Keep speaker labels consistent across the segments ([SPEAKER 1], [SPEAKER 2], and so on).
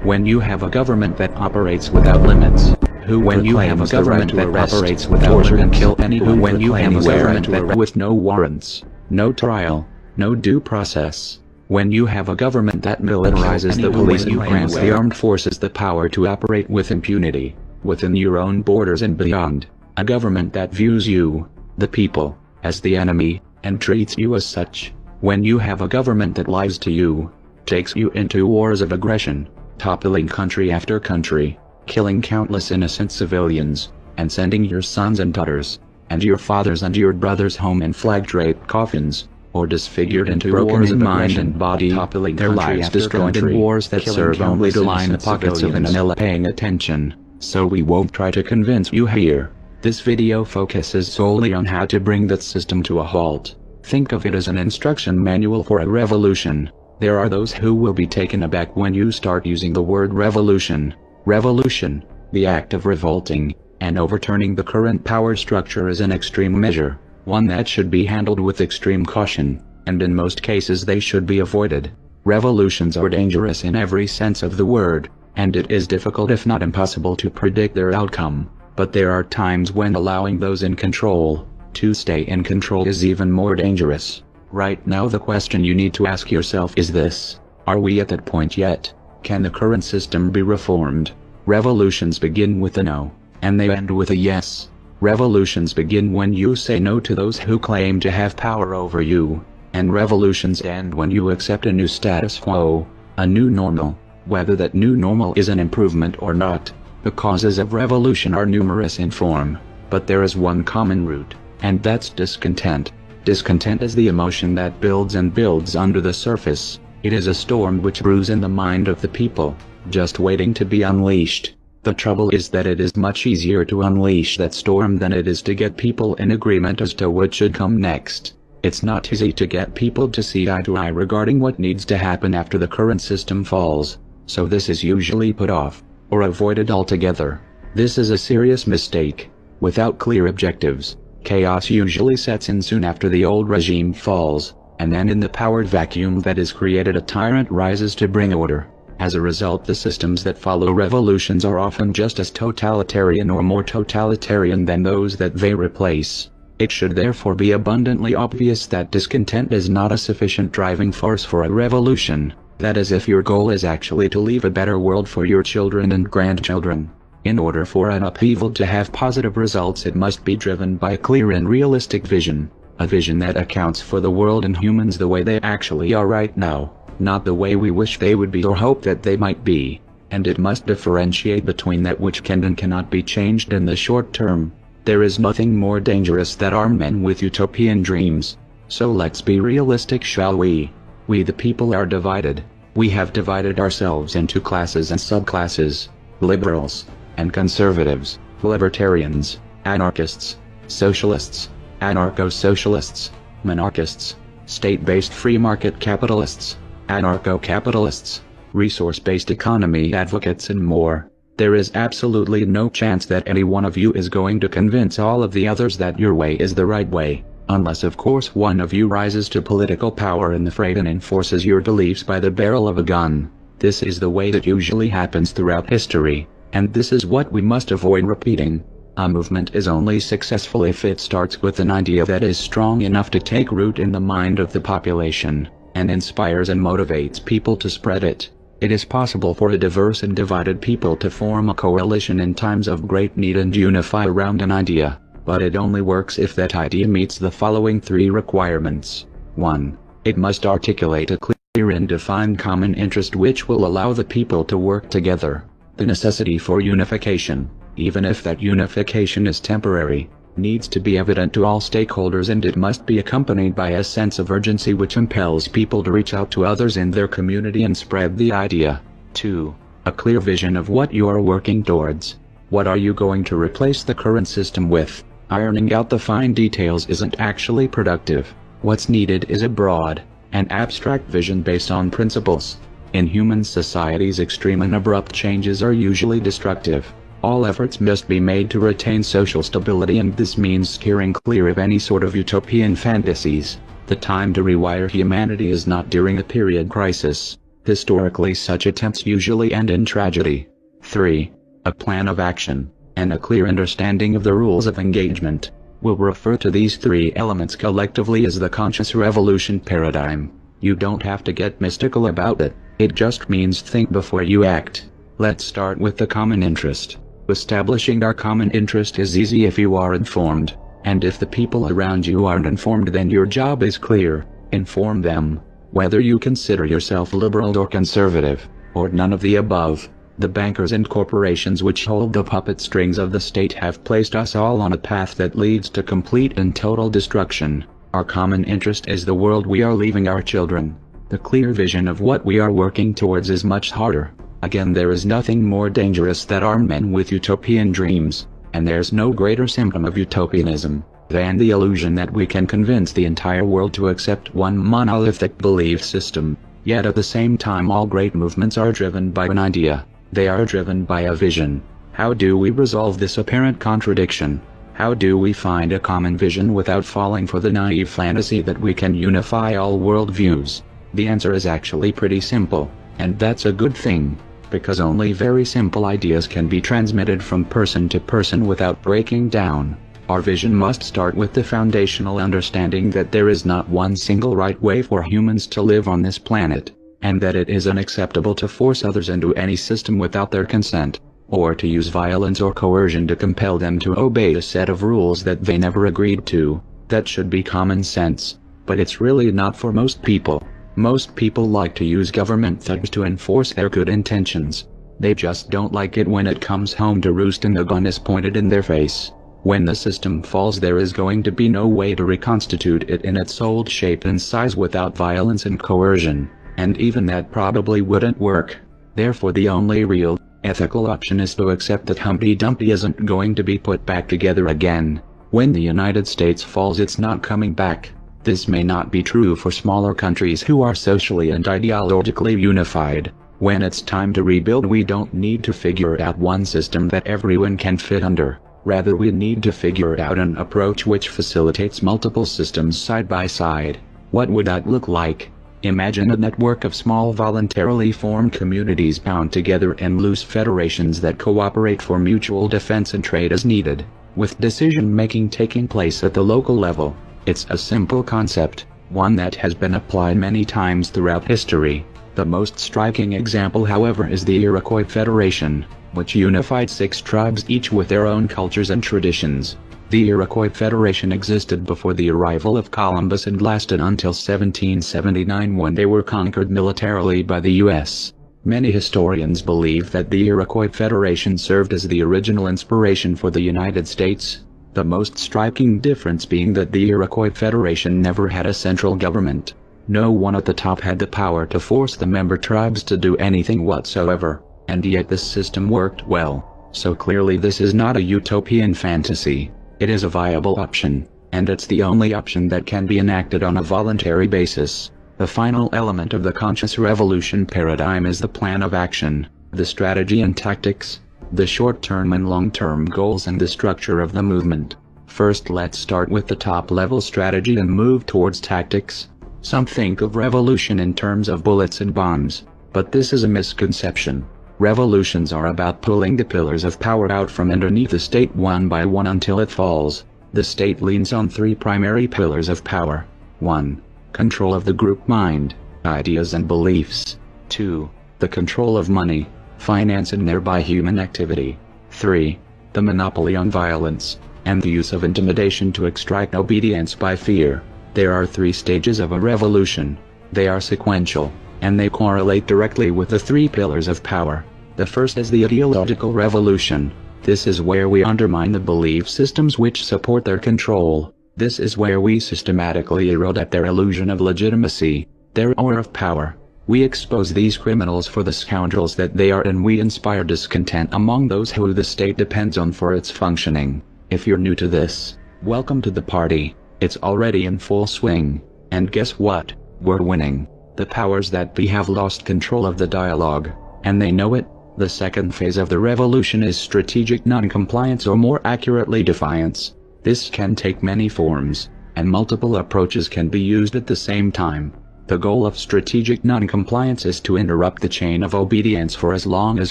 [SPEAKER 1] When you have a government that operates without limits, who when you have a government that operates without torture and kill anyone when you have a government that with no warrants, no trial, no due process, when you have a government that militarizes the police, you grant the armed forces the power to operate with impunity, within your own borders and beyond, a government that views you, the people, as the enemy, and treats you as such, when you have a government that lies to you, takes you into wars of aggression, toppling country after country, killing countless innocent civilians, and sending your sons and daughters, and your fathers and your brothers home in flag-draped coffins, or disfigured into broken in mind and body, toppling their lives destroyed in wars that serve only to line the pockets of Manila. Paying attention, so we won't try to convince you here. This video focuses solely on how to bring that system to a halt. Think of it as an instruction manual for a revolution. There are those who will be taken aback when you start using the word revolution. Revolution, the act of revolting, and overturning the current power structure is an extreme measure, one that should be handled with extreme caution, and in most cases they should be avoided. Revolutions are dangerous in every sense of the word, and it is difficult if not impossible to predict their outcome, but there are times when allowing those in control to stay in control is even more dangerous. Right now the question you need to ask yourself is this: are we at that point yet? Can the current system be reformed? Revolutions begin with a no, and they end with a yes. Revolutions begin when you say no to those who claim to have power over you, and revolutions end when you accept a new status quo, a new normal, whether that new normal is an improvement or not. The causes of revolution are numerous in form, but there is one common root, and that's discontent. Discontent is the emotion that builds and builds under the surface. It is a storm which brews in the mind of the people, just waiting to be unleashed. The trouble is that it is much easier to unleash that storm than it is to get people in agreement as to what should come next. It's not easy to get people to see eye to eye regarding what needs to happen after the current system falls, so this is usually put off, or avoided altogether. This is a serious mistake. Without clear objectives, chaos usually sets in soon after the old regime falls, and then in the powered vacuum that is created a tyrant rises to bring order. As a result, the systems that follow revolutions are often just as totalitarian or more totalitarian than those that they replace. It should therefore be abundantly obvious that discontent is not a sufficient driving force for a revolution. That is, if your goal is actually to leave a better world for your children and grandchildren. In order for an upheaval to have positive results, it must be driven by a clear and realistic vision. A vision that accounts for the world and humans the way they actually are right now, not the way we wish they would be or hope that they might be. And it must differentiate between that which can and cannot be changed in the short term. There is nothing more dangerous than armed men with utopian dreams. So let's be realistic, shall we? We the people are divided. We have divided ourselves into classes and subclasses, liberals and conservatives, libertarians, anarchists, socialists, anarcho-socialists, monarchists, state-based free market capitalists, anarcho-capitalists, resource-based economy advocates and more. There is absolutely no chance that any one of you is going to convince all of the others that your way is the right way, unless of course one of you rises to political power in the fray and enforces your beliefs by the barrel of a gun. This is the way that usually happens throughout history, and this is what we must avoid repeating. A movement is only successful if it starts with an idea that is strong enough to take root in the mind of the population, and inspires and motivates people to spread it. It is possible for a diverse and divided people to form a coalition in times of great need and unify around an idea, but it only works if that idea meets the following three requirements. 1. It must articulate a clear and defined common interest which will allow the people to work together. The necessity for unification, even if that unification is temporary, needs to be evident to all stakeholders, and it must be accompanied by a sense of urgency which impels people to reach out to others in their community and spread the idea. 2. A clear vision of what you are working towards. What are you going to replace the current system with? Ironing out the fine details isn't actually productive. What's needed is a broad and abstract vision based on principles. In human societies, extreme and abrupt changes are usually destructive. All efforts must be made to retain social stability, and this means steering clear of any sort of utopian fantasies. The time to rewire humanity is not during a period crisis. Historically, such attempts usually end in tragedy. 3. A plan of action, and a clear understanding of the rules of engagement. We'll refer to these three elements collectively as the conscious revolution paradigm. You don't have to get mystical about it, it just means think before you act. Let's start with the common interest. Establishing our common interest is easy if you are informed, and if the people around you aren't informed, then your job is clear: inform them. Whether you consider yourself liberal or conservative, or none of the above, the bankers and corporations which hold the puppet strings of the state have placed us all on a path that leads to complete and total destruction. Our common interest is the world we are leaving our children. The clear vision of what we are working towards is much harder. Again, there is nothing more dangerous than armed men with utopian dreams, and there's no greater symptom of utopianism than the illusion that we can convince the entire world to accept one monolithic belief system. Yet at the same time, all great movements are driven by an idea. They are driven by a vision. How do we resolve this apparent contradiction? How do we find a common vision without falling for the naive fantasy that we can unify all worldviews? The answer is actually pretty simple, and that's a good thing, because only very simple ideas can be transmitted from person to person without breaking down. Our vision must start with the foundational understanding that there is not one single right way for humans to live on this planet, and that it is unacceptable to force others into any system without their consent, or to use violence or coercion to compel them to obey a set of rules that they never agreed to. That should be common sense, but it's really not for most people. Most people like to use government thugs to enforce their good intentions. They just don't like it when it comes home to roost and the gun is pointed in their face. When the system falls, there is going to be no way to reconstitute it in its old shape and size without violence and coercion, and even that probably wouldn't work. Therefore, the only real, ethical option is to accept that Humpty Dumpty isn't going to be put back together again. When the United States falls, it's not coming back. This may not be true for smaller countries who are socially and ideologically unified. When it's time to rebuild, we don't need to figure out one system that everyone can fit under. Rather, we need to figure out an approach which facilitates multiple systems side by side. What would that look like? Imagine a network of small voluntarily formed communities bound together in loose federations that cooperate for mutual defense and trade as needed, with decision-making taking place at the local level. It's a simple concept, one that has been applied many times throughout history. The most striking example, however, is the Iroquois Federation, which unified 6 tribes, each with their own cultures and traditions. The Iroquois Federation existed before the arrival of Columbus and lasted until 1779, when they were conquered militarily by the U.S. Many historians believe that the Iroquois Federation served as the original inspiration for the United States, the most striking difference being that the Iroquois Federation never had a central government. No one at the top had the power to force the member tribes to do anything whatsoever, and yet this system worked well. So clearly this is not a utopian fantasy. It is a viable option, and it's the only option that can be enacted on a voluntary basis. The final element of the conscious revolution paradigm is the plan of action, the strategy and tactics, the short-term and long-term goals, and the structure of the movement. First, let's start with the top-level strategy and move towards tactics. Some think of revolution in terms of bullets and bombs, but this is a misconception. Revolutions are about pulling the pillars of power out from underneath the state one by one until it falls. The state leans on 3 primary pillars of power. 1. Control of the group mind, ideas and beliefs. 2. The control of money, finance and thereby human activity. 3. The monopoly on violence, and the use of intimidation to extract obedience by fear. There are 3 stages of a revolution. They are sequential, and they correlate directly with the 3 pillars of power. The first is the ideological revolution. This is where we undermine the belief systems which support their control. This is where we systematically erode at their illusion of legitimacy, their aura of power. We expose these criminals for the scoundrels that they are, and we inspire discontent among those who the state depends on for its functioning. If you're new to this, welcome to the party. It's already in full swing. And guess what? We're winning. The powers that be have lost control of the dialogue, and they know it. The second phase of the revolution is strategic non-compliance, or more accurately defiance. This can take many forms, and multiple approaches can be used at the same time. The goal of strategic non-compliance is to interrupt the chain of obedience for as long as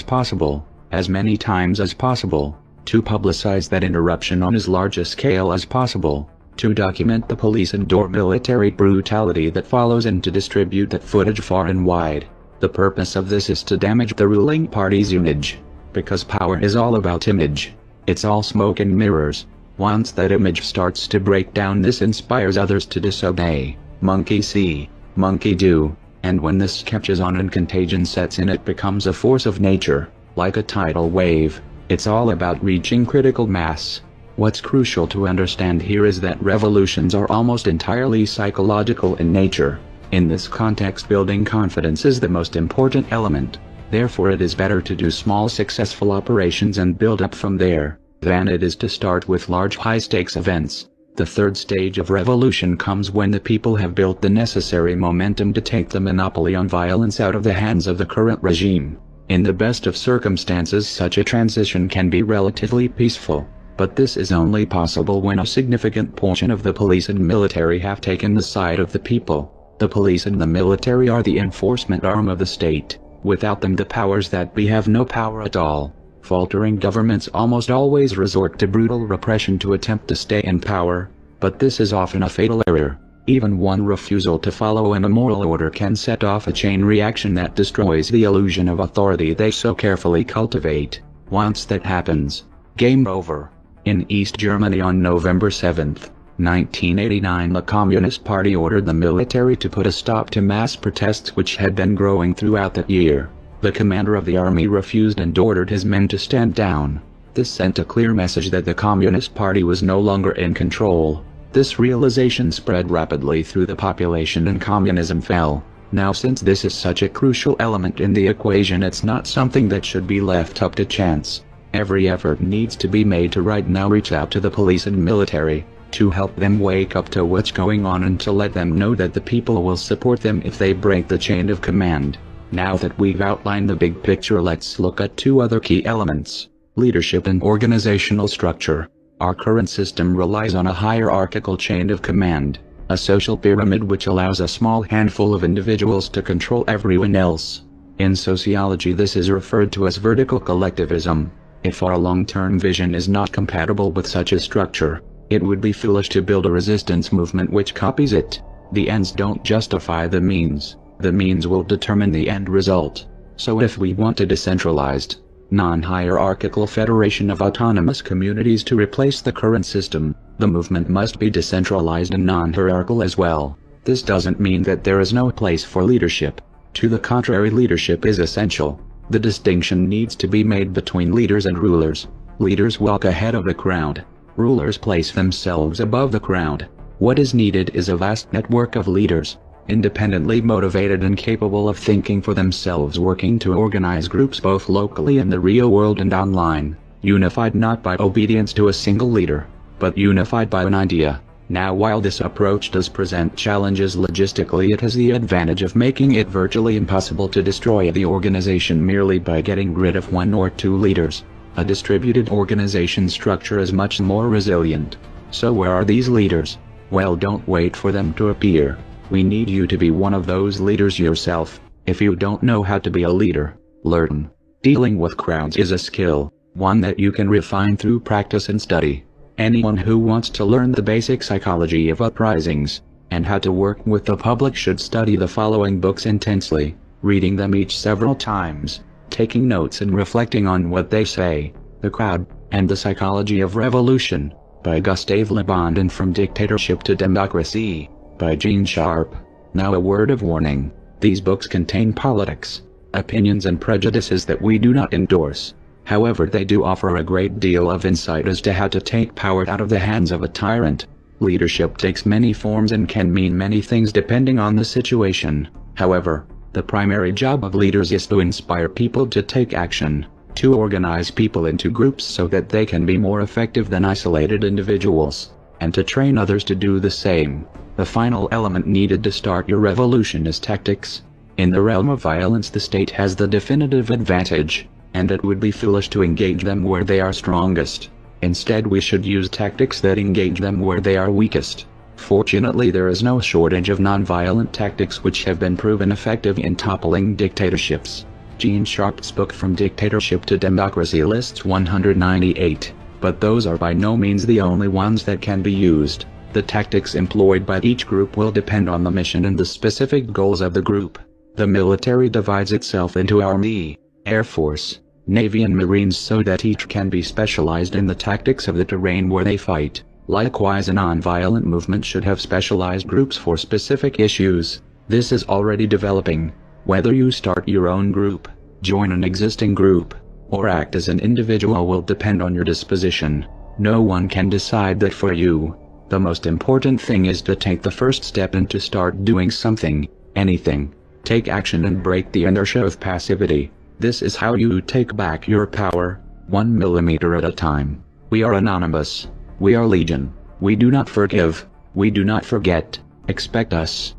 [SPEAKER 1] possible, as many times as possible, to publicize that interruption on as large a scale as possible, to document the police and/or military brutality that follows, and to distribute that footage far and wide. The purpose of this is to damage the ruling party's image, because power is all about image. It's all smoke and mirrors. Once that image starts to break down, this inspires others to disobey. Monkey see, monkey do, and when this catches on and contagion sets in, it becomes a force of nature, like a tidal wave. It's all about reaching critical mass. What's crucial to understand here is that revolutions are almost entirely psychological in nature. In this context, building confidence is the most important element. Therefore, it is better to do small successful operations and build up from there, than it is to start with large high-stakes events. The third stage of revolution comes when the people have built the necessary momentum to take the monopoly on violence out of the hands of the current regime. In the best of circumstances, such a transition can be relatively peaceful. But this is only possible when a significant portion of the police and military have taken the side of the people. The police and the military are the enforcement arm of the state. Without them, the powers that be have no power at all. Faltering governments almost always resort to brutal repression to attempt to stay in power, but this is often a fatal error. Even one refusal to follow an immoral order can set off a chain reaction that destroys the illusion of authority they so carefully cultivate. Once that happens, game over. In East Germany on November 7, 1989, the Communist Party ordered the military to put a stop to mass protests which had been growing throughout that year. The commander of the army refused and ordered his men to stand down. This sent a clear message that the Communist Party was no longer in control. This realization spread rapidly through the population and communism fell. Now, since this is such a crucial element in the equation, it's not something that should be left up to chance. Every effort needs to be made to right now reach out to the police and military, to help them wake up to what's going on and to let them know that the people will support them if they break the chain of command. Now that we've outlined the big picture, let's look at two other key elements: leadership and organizational structure. Our current system relies on a hierarchical chain of command, a social pyramid which allows a small handful of individuals to control everyone else. In sociology, this is referred to as vertical collectivism. If our long-term vision is not compatible with such a structure, it would be foolish to build a resistance movement which copies it. The ends don't justify the means will determine the end result. So if we want a decentralized, non-hierarchical federation of autonomous communities to replace the current system, the movement must be decentralized and non-hierarchical as well. This doesn't mean that there is no place for leadership. To the contrary, leadership is essential. The distinction needs to be made between leaders and rulers. Leaders walk ahead of the crowd. Rulers place themselves above the crowd. What is needed is a vast network of leaders, independently motivated and capable of thinking for themselves, working to organize groups both locally in the real world and online, unified not by obedience to a single leader, but unified by an idea. Now, while this approach does present challenges logistically, it has the advantage of making it virtually impossible to destroy the organization merely by getting rid of one or two leaders. A distributed organization structure is much more resilient. So where are these leaders? Well, don't wait for them to appear. We need you to be one of those leaders yourself. If you don't know how to be a leader, learn. Dealing with crowds is a skill, one that you can refine through practice and study. Anyone who wants to learn the basic psychology of uprisings, and how to work with the public should study the following books intensely, reading them each several times, taking notes and reflecting on what they say. The Crowd, and the Psychology of Revolution, by Gustave Le Bon, and From Dictatorship to Democracy, by Gene Sharp. Now, a word of warning: these books contain politics, opinions and prejudices that we do not endorse. However, they do offer a great deal of insight as to how to take power out of the hands of a tyrant. Leadership takes many forms and can mean many things depending on the situation. However, the primary job of leaders is to inspire people to take action, to organize people into groups so that they can be more effective than isolated individuals, and to train others to do the same. The final element needed to start your revolution is tactics. In the realm of violence, the state has the definitive advantage, and it would be foolish to engage them where they are strongest. Instead, we should use tactics that engage them where they are weakest. Fortunately, there is no shortage of non-violent tactics which have been proven effective in toppling dictatorships. Gene Sharp's book From Dictatorship to Democracy lists 198, but those are by no means the only ones that can be used. The tactics employed by each group will depend on the mission and the specific goals of the group. The military divides itself into Army, Air Force, Navy and Marines so that each can be specialized in the tactics of the terrain where they fight. Likewise, a non-violent movement should have specialized groups for specific issues. This is already developing. Whether you start your own group, join an existing group, or act as an individual will depend on your disposition. No one can decide that for you. The most important thing is to take the first step and to start doing something, anything. Take action and break the inertia of passivity. This is how you take back your power, 1 millimeter at a time. We are anonymous. We are legion. We do not forgive. We do not forget. Expect us.